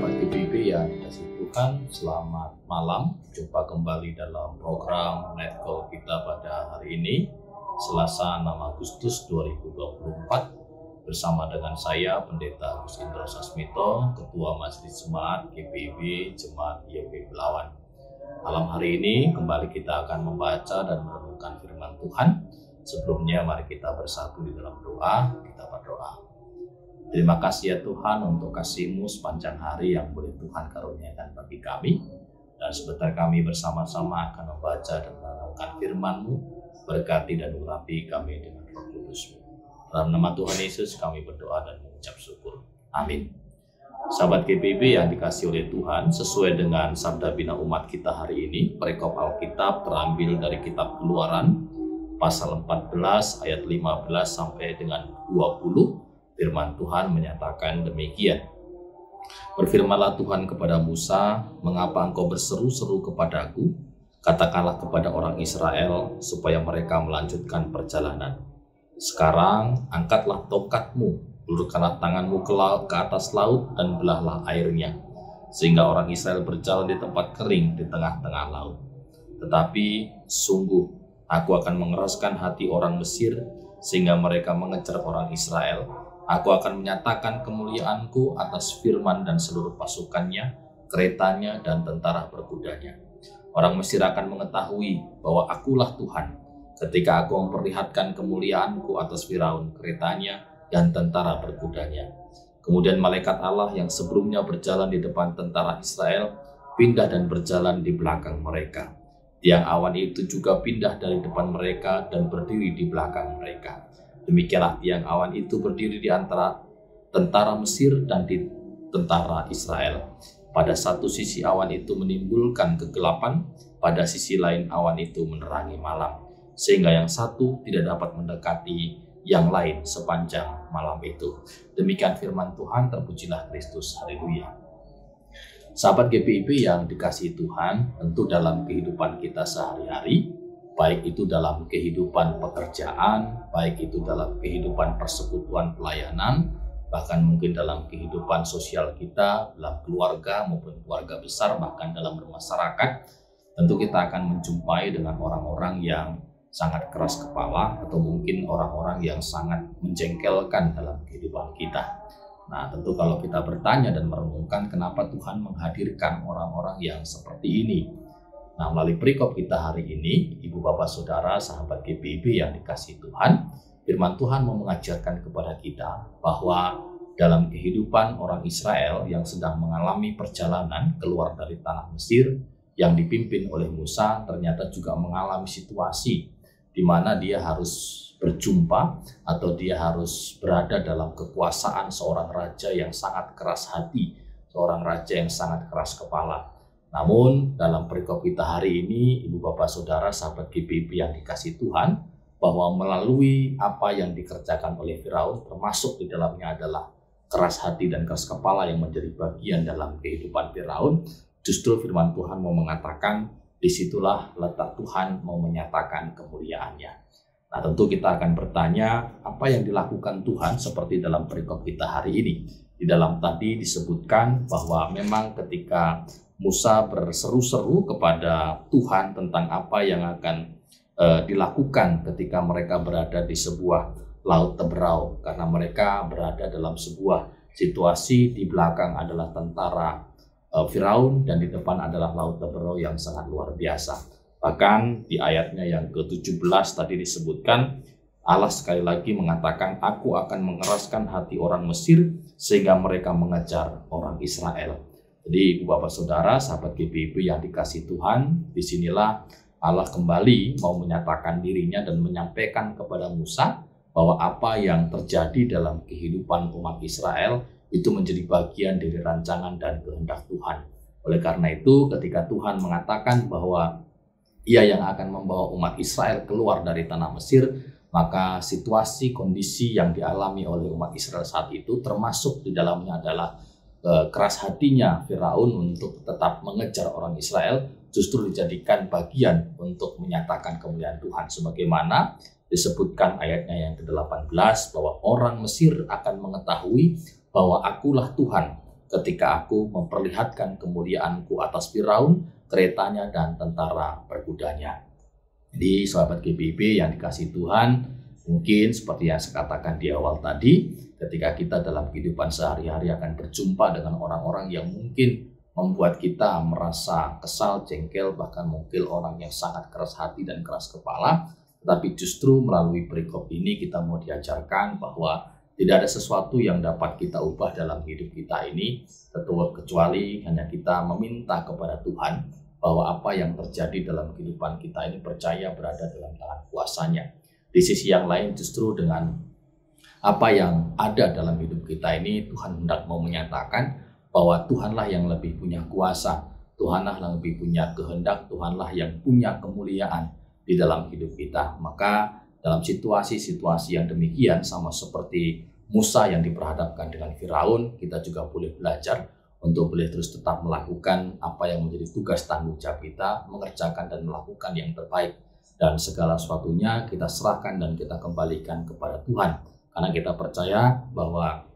Sahabat GBIB yang dikasih Tuhan, selamat malam. Jumpa kembali dalam program Night Call kita pada hari ini, Selasa 6 Agustus 2024, bersama dengan saya, Pendeta Gus Indro Sasmito, Ketua Majelis Jemaat GBIB Jemaat YP Belawan. Malam hari ini kembali kita akan membaca dan merenungkan firman Tuhan. Sebelumnya mari kita bersatu di dalam doa, kita berdoa. Terima kasih ya Tuhan untuk kasih-Mu sepanjang hari yang boleh Tuhan karuniakan bagi kami. Dan sebentar kami bersama-sama akan membaca dan merenungkan firman-Mu. Berkati dan urapi kami dengan Roh Kudus-Mu. Dalam nama Tuhan Yesus kami berdoa dan mengucap syukur. Amin. Sahabat GBIB yang dikasih oleh Tuhan, sesuai dengan sabda bina umat kita hari ini, perikop Alkitab terambil dari kitab Keluaran, pasal 14 ayat 15 sampai dengan 20. Firman Tuhan menyatakan demikian. Berfirmanlah Tuhan kepada Musa, mengapa engkau berseru-seru kepadaku? Katakanlah kepada orang Israel supaya mereka melanjutkan perjalanan. Sekarang angkatlah tongkatmu, ulurkanlah tanganmu ke atas laut dan belahlah airnya, sehingga orang Israel berjalan di tempat kering di tengah-tengah laut. Tetapi sungguh aku akan mengeraskan hati orang Mesir sehingga mereka mengejar orang Israel. Aku akan menyatakan kemuliaanku atas Firman dan seluruh pasukannya, keretanya dan tentara berkudanya. Orang Mesir akan mengetahui bahwa akulah Tuhan ketika aku memperlihatkan kemuliaanku atas Firaun, keretanya dan tentara berkudanya. Kemudian malaikat Allah yang sebelumnya berjalan di depan tentara Israel pindah dan berjalan di belakang mereka. Tiang awan itu juga pindah dari depan mereka dan berdiri di belakang mereka. Demikianlah tiang awan itu berdiri di antara tentara Mesir dan di tentara Israel. Pada satu sisi awan itu menimbulkan kegelapan, pada sisi lain awan itu menerangi malam, sehingga yang satu tidak dapat mendekati yang lain sepanjang malam itu. Demikian firman Tuhan, terpujilah Kristus, haleluya. Sahabat GBIB yang dikasihi Tuhan, tentu dalam kehidupan kita sehari-hari, baik itu dalam kehidupan pekerjaan, baik itu dalam kehidupan persekutuan pelayanan, bahkan mungkin dalam kehidupan sosial kita, dalam keluarga maupun keluarga besar, bahkan dalam bermasyarakat, tentu kita akan menjumpai dengan orang-orang yang sangat keras kepala atau mungkin orang-orang yang sangat menjengkelkan dalam kehidupan kita. Nah, tentu kalau kita bertanya dan merenungkan kenapa Tuhan menghadirkan orang-orang yang seperti ini. Nah, melalui perikop kita hari ini, Ibu Bapak Saudara, sahabat GBIB yang dikasihi Tuhan, firman Tuhan mau mengajarkan kepada kita bahwa dalam kehidupan orang Israel yang sedang mengalami perjalanan keluar dari tanah Mesir yang dipimpin oleh Musa, ternyata juga mengalami situasi di mana dia harus berjumpa atau dia harus berada dalam kekuasaan seorang raja yang sangat keras hati, seorang raja yang sangat keras kepala. Namun dalam perikop kita hari ini, Ibu Bapak Saudara sahabat GBIB yang dikasihi Tuhan, bahwa melalui apa yang dikerjakan oleh Firaun, termasuk di dalamnya adalah keras hati dan keras kepala yang menjadi bagian dalam kehidupan Firaun, justru firman Tuhan mau mengatakan, disitulah letak Tuhan mau menyatakan kemuliaannya. Nah, tentu kita akan bertanya apa yang dilakukan Tuhan seperti dalam perikop kita hari ini. Di dalam tadi disebutkan bahwa memang ketika Musa berseru-seru kepada Tuhan tentang apa yang akan dilakukan ketika mereka berada di sebuah laut teberau, karena mereka berada dalam sebuah situasi di belakang adalah tentara Firaun dan di depan adalah laut teberau yang sangat luar biasa. Bahkan di ayatnya yang ke-17 tadi disebutkan, Allah sekali lagi mengatakan, aku akan mengeraskan hati orang Mesir sehingga mereka mengejar orang Israel. Jadi Ibu Bapak Saudara, sahabat GBIB yang dikasihi Tuhan, disinilah Allah kembali mau menyatakan dirinya dan menyampaikan kepada Musa bahwa apa yang terjadi dalam kehidupan umat Israel itu menjadi bagian dari rancangan dan kehendak Tuhan. Oleh karena itu, ketika Tuhan mengatakan bahwa Ia yang akan membawa umat Israel keluar dari tanah Mesir, maka situasi kondisi yang dialami oleh umat Israel saat itu termasuk di dalamnya adalah keras hatinya Firaun untuk tetap mengejar orang Israel, justru dijadikan bagian untuk menyatakan kemuliaan Tuhan, sebagaimana disebutkan ayatnya yang ke-18 bahwa orang Mesir akan mengetahui bahwa akulah Tuhan ketika aku memperlihatkan kemuliaanku atas Firaun, keretanya dan tentara berkudanya. Jadi sahabat GBIB yang dikasihi Tuhan, mungkin seperti yang saya katakan di awal tadi, ketika kita dalam kehidupan sehari-hari akan berjumpa dengan orang-orang yang mungkin membuat kita merasa kesal, jengkel, bahkan mungkin orang yang sangat keras hati dan keras kepala. Tetapi justru melalui perikop ini kita mau diajarkan bahwa tidak ada sesuatu yang dapat kita ubah dalam hidup kita ini, kecuali hanya kita meminta kepada Tuhan bahwa apa yang terjadi dalam kehidupan kita ini percaya berada dalam tangan kuasanya. Di sisi yang lain justru dengan apa yang ada dalam hidup kita ini, Tuhan hendak mau menyatakan bahwa Tuhanlah yang lebih punya kuasa, Tuhanlah yang lebih punya kehendak, Tuhanlah yang punya kemuliaan di dalam hidup kita. Maka dalam situasi-situasi yang demikian, sama seperti Musa yang diperhadapkan dengan Firaun, kita juga boleh belajar untuk boleh terus tetap melakukan apa yang menjadi tugas tanggung jawab kita, mengerjakan dan melakukan yang terbaik. Dan segala sesuatunya kita serahkan dan kita kembalikan kepada Tuhan. Karena kita percaya bahwa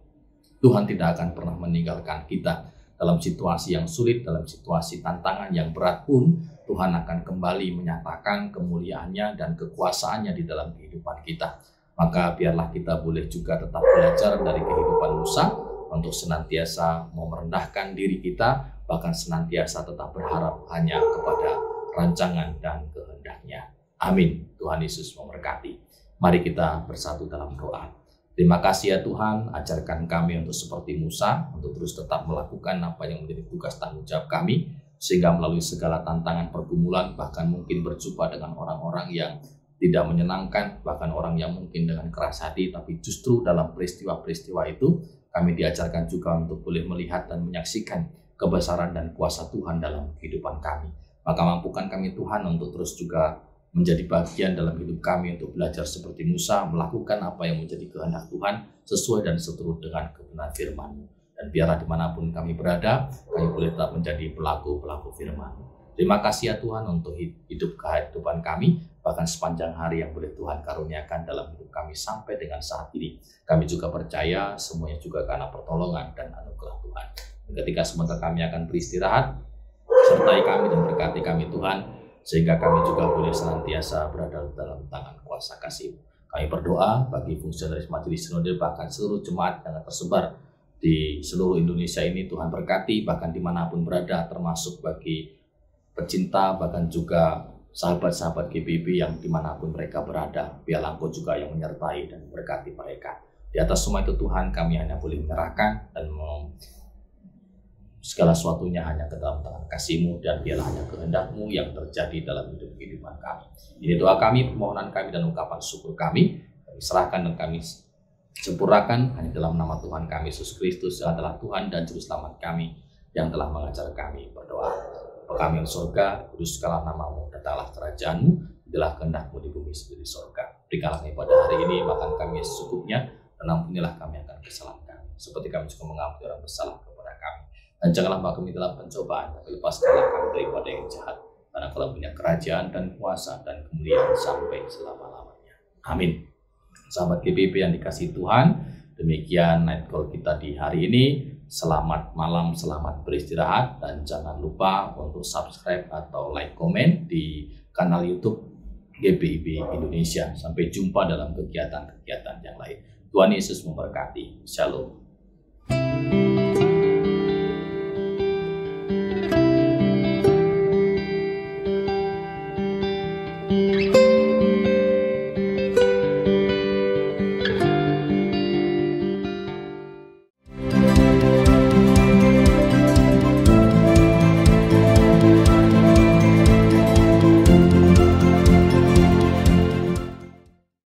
Tuhan tidak akan pernah meninggalkan kita dalam situasi yang sulit, dalam situasi tantangan yang berat pun, Tuhan akan kembali menyatakan kemuliaannya dan kekuasaannya di dalam kehidupan kita. Maka biarlah kita boleh juga tetap belajar dari kehidupan Musa untuk senantiasa merendahkan diri kita, bahkan senantiasa tetap berharap hanya kepada rancangan dan kehendaknya. Amin. Tuhan Yesus memberkati. Mari kita bersatu dalam doa. Terima kasih ya Tuhan, ajarkan kami untuk seperti Musa, untuk terus tetap melakukan apa yang menjadi tugas tanggung jawab kami, sehingga melalui segala tantangan pergumulan, bahkan mungkin berjumpa dengan orang-orang yang tidak menyenangkan, bahkan orang yang mungkin dengan keras hati, tapi justru dalam peristiwa-peristiwa itu, kami diajarkan juga untuk boleh melihat dan menyaksikan kebesaran dan kuasa Tuhan dalam kehidupan kami. Maka mampukan kami Tuhan untuk terus juga menjadi bagian dalam hidup kami untuk belajar seperti Musa, melakukan apa yang menjadi kehendak Tuhan sesuai dan seturut dengan kebenaran firman-Mu. Dan biarlah dimanapun kami berada, kami boleh tetap menjadi pelaku-pelaku firman-Mu. Terima kasih ya Tuhan untuk hidup kehidupan kami, bahkan sepanjang hari yang boleh Tuhan karuniakan dalam hidup kami sampai dengan saat ini. Kami juga percaya semuanya juga karena pertolongan dan anugerah Tuhan. Dan ketika sebentar kami akan beristirahat, sertai kami dan berkati kami Tuhan, sehingga kami juga boleh senantiasa berada dalam tangan kuasa kasih-Mu. Kami berdoa bagi fungsionaris majelis sinode, bahkan seluruh jemaat yang tersebar di seluruh Indonesia ini, Tuhan berkati, bahkan dimanapun berada, termasuk bagi pecinta, bahkan juga sahabat-sahabat GBIB yang dimanapun mereka berada. Biarlah Engkau juga yang menyertai dan berkati mereka. Di atas semua itu Tuhan, kami hanya boleh menyerahkan dan segala sesuatunya hanya ke dalam tangan kasih-Mu, dan biarlah hanya kehendak-Mu yang terjadi dalam hidup kehidupan kami. Ini doa kami, permohonan kami, dan ungkapan syukur kami. Kami serahkan dan kami sempurnakan hanya dalam nama Tuhan kami Yesus Kristus, yang adalah Tuhan dan Juru Selamat kami, yang telah mengajar kami berdoa. Bapa kami yang surga, kuduskanlah nama-Mu, datanglah kerajaan-Mu, jadilah kehendak-Mu di bumi seperti di surga. Berikanlah kami pada hari ini makan kami secukupnya, dan ampunilah kami akan kesalahan kami, seperti kami juga mengampuni orang bersalah kepada kami. Dan janganlah bawa kami dalam pencobaan, tapi lepaskanlah kami daripada yang jahat. Karena Kau punya kerajaan dan kuasa dan kemuliaan sampai selama-lamanya. Amin. Sahabat GBIB yang dikasihi Tuhan, demikian night call kita di hari ini. Selamat malam, selamat beristirahat, dan jangan lupa untuk subscribe atau like komen di kanal YouTube GBIB Indonesia. Sampai jumpa dalam kegiatan-kegiatan yang lain. Tuhan Yesus memberkati. Shalom.